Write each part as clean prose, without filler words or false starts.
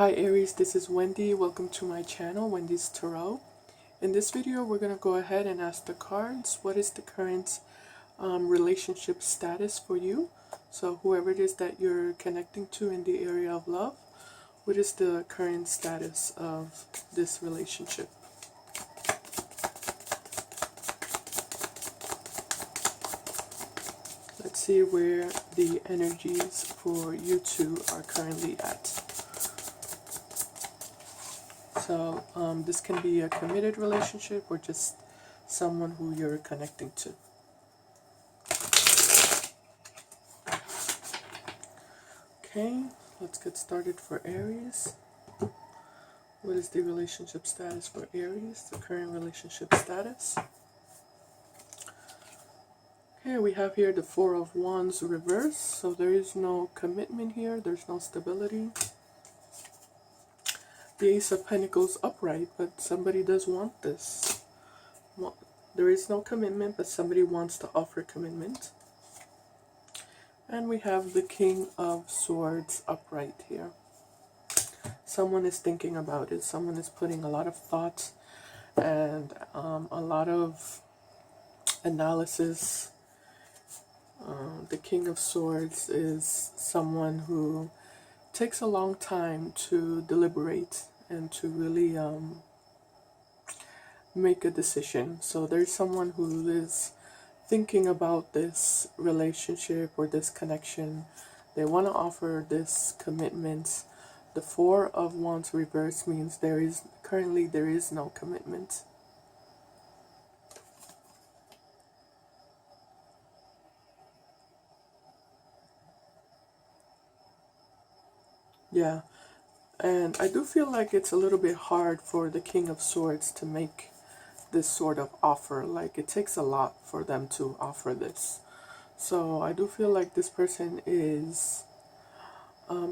Hi Aries, this is Wendy. Welcome to my channel, Wendy's Tarot. In this video, we're going to go ahead and ask the cards, what is the current relationship status for you? So whoever it is that you're connecting to in the area of love, what is the current status of this relationship? Let's see where the energies for you two are currently at. So this can be a committed relationship or just someone who you're connecting to. Okay, let's get started for Aries. What is the relationship status for Aries? The current relationship status. Okay, we have here the Four of Wands reverse. So there is no commitment here. There's no stability. The Ace of Pentacles upright, but somebody does want this. Well, there is no commitment, but somebody wants to offer commitment. And we have the King of Swords upright here. Someone is thinking about it. Someone is putting a lot of thought and a lot of analysis. The King of Swords is someone who takes a long time to deliberate and to really make a decision. So there's someone who is thinking about this relationship or this connection. They want to offer this commitment. The Four of Wands reverse means currently there is no commitment. Yeah, and I do feel like it's a little bit hard for the King of Swords to make this sort of offer. Like, it takes a lot for them to offer this. So I do feel like this person is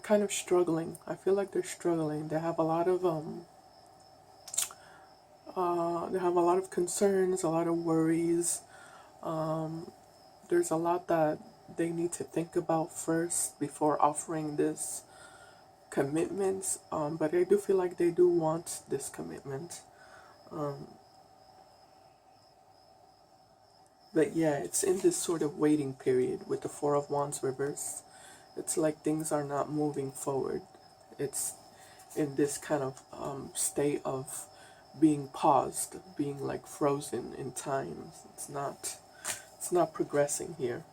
kind of struggling. I feel like they're struggling. They have a lot of concerns, a lot of worries. There's a lot that they need to think about first before offering this commitment. But I do feel like they do want this commitment. But yeah, it's in this sort of waiting period with the Four of Wands reverse. It's like things are not moving forward. It's in this kind of state of being paused, being like frozen in time. It's not progressing here.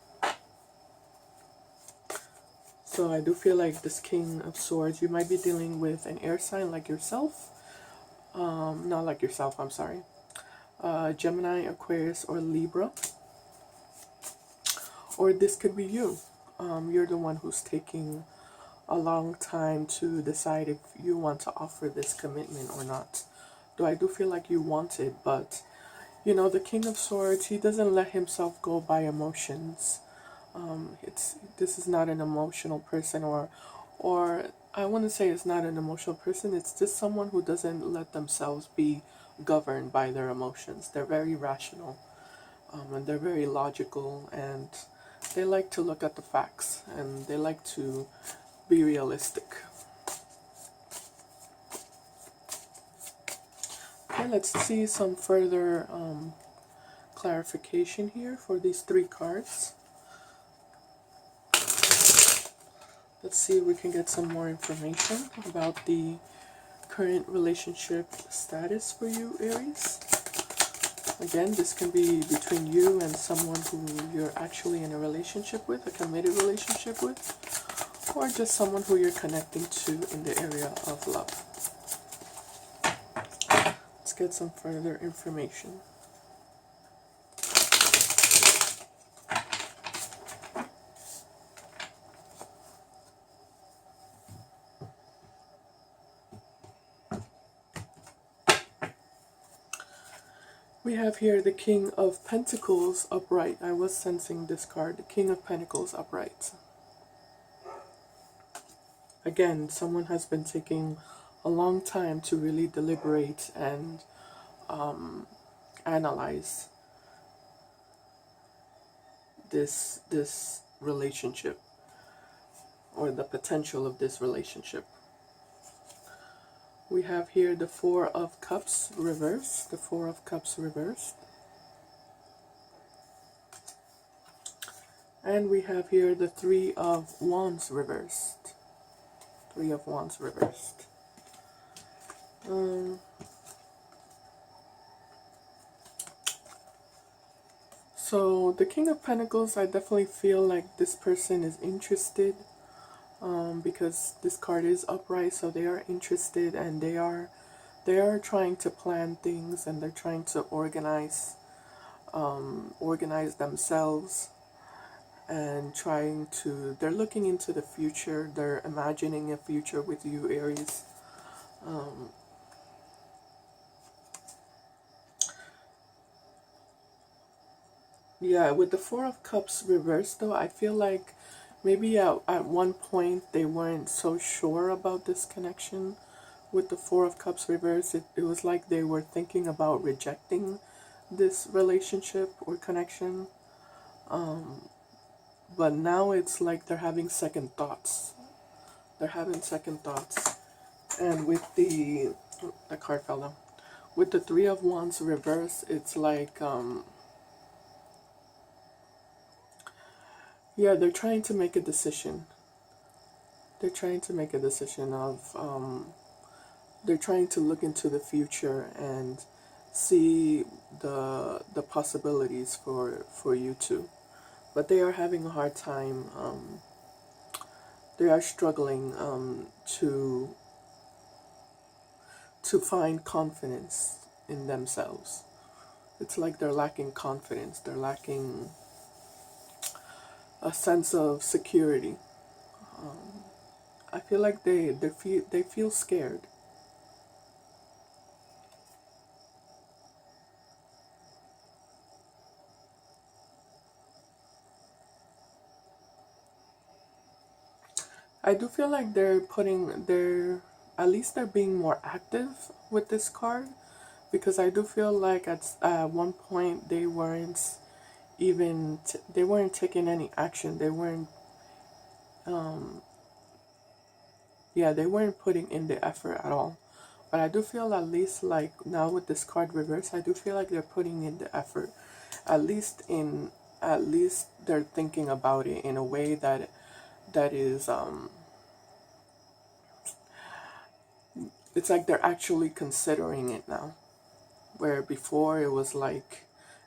So I do feel like this King of Swords, you might be dealing with an air sign like yourself. Not like yourself, I'm sorry. Gemini, Aquarius, or Libra. Or this could be you. You're the one who's taking a long time to decide if you want to offer this commitment or not. Though I do feel like you want it, but you know, the King of Swords, he doesn't let himself go by emotions. This is not an emotional person, or I wouldn't say it's not an emotional person. It's just someone who doesn't let themselves be governed by their emotions. They're very rational, and they're very logical, and they like to look at the facts, and they like to be realistic. Okay, let's see some further clarification here for these three cards. Let's see if we can get some more information about the current relationship status for you, Aries. Again, this can be between you and someone who you're actually in a relationship with, a committed relationship with, or just someone who you're connecting to in the area of love. Let's get some further information. We have here the King of Pentacles upright. I was sensing this card, the King of Pentacles upright. Again, someone has been taking a long time to really deliberate and analyze this relationship, or the potential of this relationship. We have here the Four of Cups reversed, the Four of Cups reversed. And we have here the Three of Wands reversed. Three of Wands reversed. So the King of Pentacles, I definitely feel like this person is interested, because this card is upright, so they are interested, and they are trying to plan things, and they're trying to organize themselves, and they're looking into the future. They're imagining a future with you, Aries. Yeah, with the Four of Cups reversed, though, I feel like maybe at one point they weren't so sure about this connection. With the Four of Cups reversed, it was like they were thinking about rejecting this relationship or connection. But now it's like they're having second thoughts. They're having second thoughts. And with the card fell down. With the Three of Wands reversed, it's like, yeah, they're trying to make a decision. They're trying to make a decision of, they're trying to look into the future and see the possibilities for you two. But they are having a hard time. They are struggling to find confidence in themselves. It's like they're lacking confidence. They're lacking a sense of security. I feel like they feel scared. I do feel like they're at least they're being more active with this card, because I do feel like at one point they weren't they weren't taking any action. They weren't, yeah, they weren't putting in the effort at all. But I do feel, at least like now with this card reverse, I do feel like they're putting in the effort. At least they're thinking about it in a way that is, it's like they're actually considering it now. Where before it was like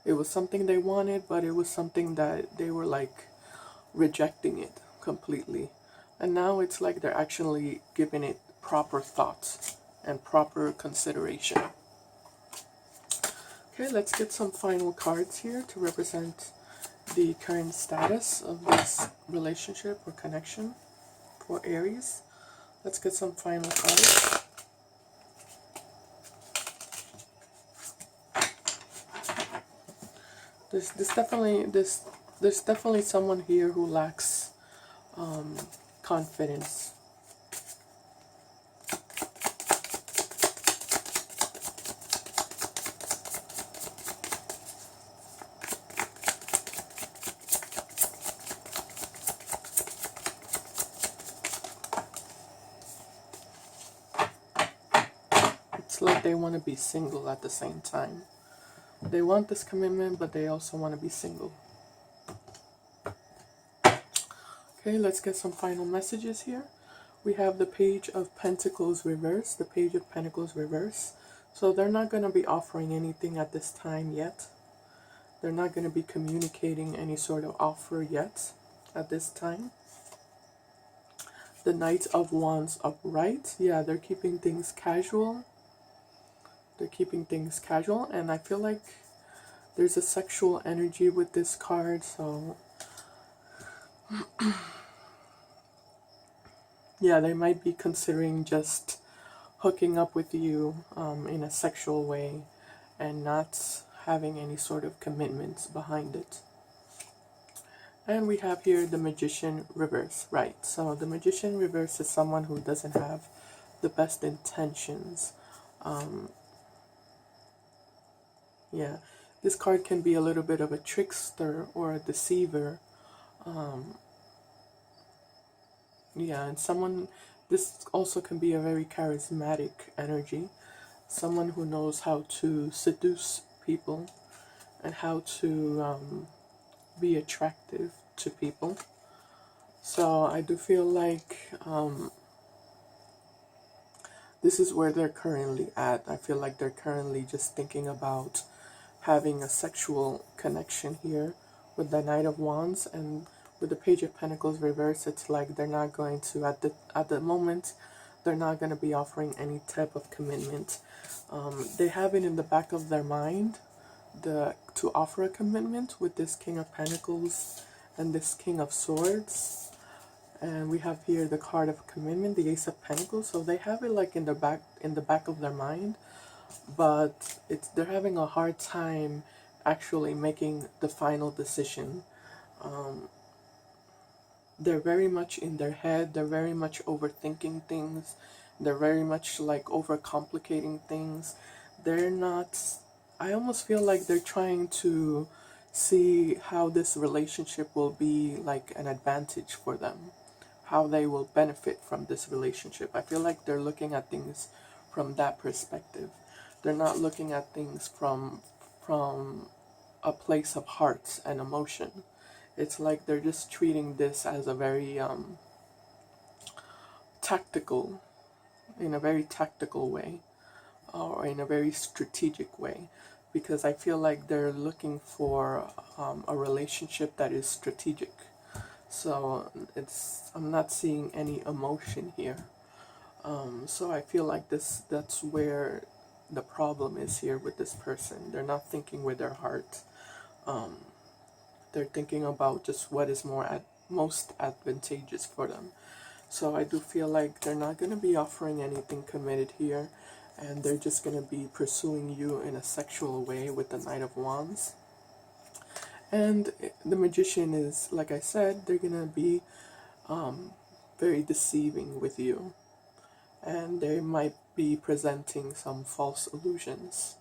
it was something they wanted, but it was something that they were like rejecting it completely. And now it's like they're actually giving it proper thoughts and proper consideration. Okay, let's get some final cards here to represent the current status of this relationship or connection for Aries. Let's get some final cards. There's definitely someone here who lacks confidence. It's like they want to be single at the same time. They want this commitment, but they also want to be single. Okay, let's get some final messages here. We have the Page of Pentacles reverse, the Page of Pentacles reverse. So they're not going to be offering anything at this time yet. They're not going to be communicating any sort of offer yet at this time. The Knight of Wands upright. Yeah, they're keeping things casual. They're keeping things casual, and I feel like there's a sexual energy with this card, so yeah, they might be considering just hooking up with you in a sexual way and not having any sort of commitments behind it. And we have here the Magician reverse, right? So the Magician reverse is someone who doesn't have the best intentions. Yeah, this card can be a little bit of a trickster or a deceiver. Yeah, and This also can be a very charismatic energy, someone who knows how to seduce people and how to be attractive to people. So I do feel like this is where they're currently at. I feel like they're currently just thinking about having a sexual connection here with the Knight of Wands, and with the Page of Pentacles reverse. It's like they're not going to at the moment. They're not going to be offering any type of commitment. They have it in the back of their mind to offer a commitment with this King of Pentacles and this King of Swords. And we have here the card of commitment, the Ace of Pentacles. So they have it like in the back of their mind, but they're having a hard time actually making the final decision. They're very much in their head, they're very much overthinking things, they're very much like overcomplicating things. They're not, I almost feel like they're trying to see how this relationship will be like an advantage for them, how they will benefit from this relationship. I feel like they're looking at things from that perspective. They're not looking at things from a place of heart and emotion. It's like they're just treating this as a very tactical, in a very tactical way, or in a very strategic way, because I feel like they're looking for a relationship that is strategic. So I'm not seeing any emotion here. So I feel like that's where the problem is here with this person. They're not thinking with their heart. They're thinking about just what is most advantageous for them. So I do feel like they're not going to be offering anything committed here, and they're just going to be pursuing you in a sexual way with the Knight of Wands. And the Magician is, like I said, they're going to be very deceiving with you, and they might be presenting some false illusions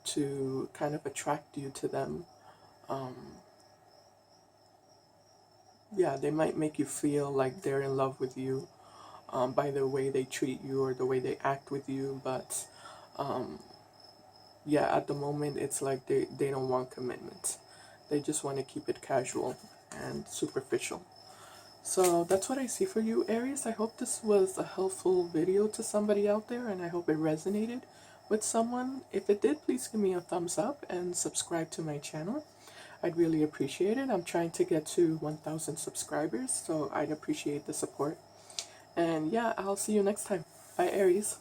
to kind of attract you to them. Yeah, they might make you feel like they're in love with you by the way they treat you or the way they act with you, but yeah, at the moment it's like they don't want commitment. They just want to keep it casual and superficial. So that's what I see for you, Aries. I hope this was a helpful video to somebody out there, and I hope it resonated with someone. If it did, please give me a thumbs up and subscribe to my channel. I'd really appreciate it. I'm trying to get to 1,000 subscribers, so I'd appreciate the support. And yeah, I'll see you next time. Bye, Aries.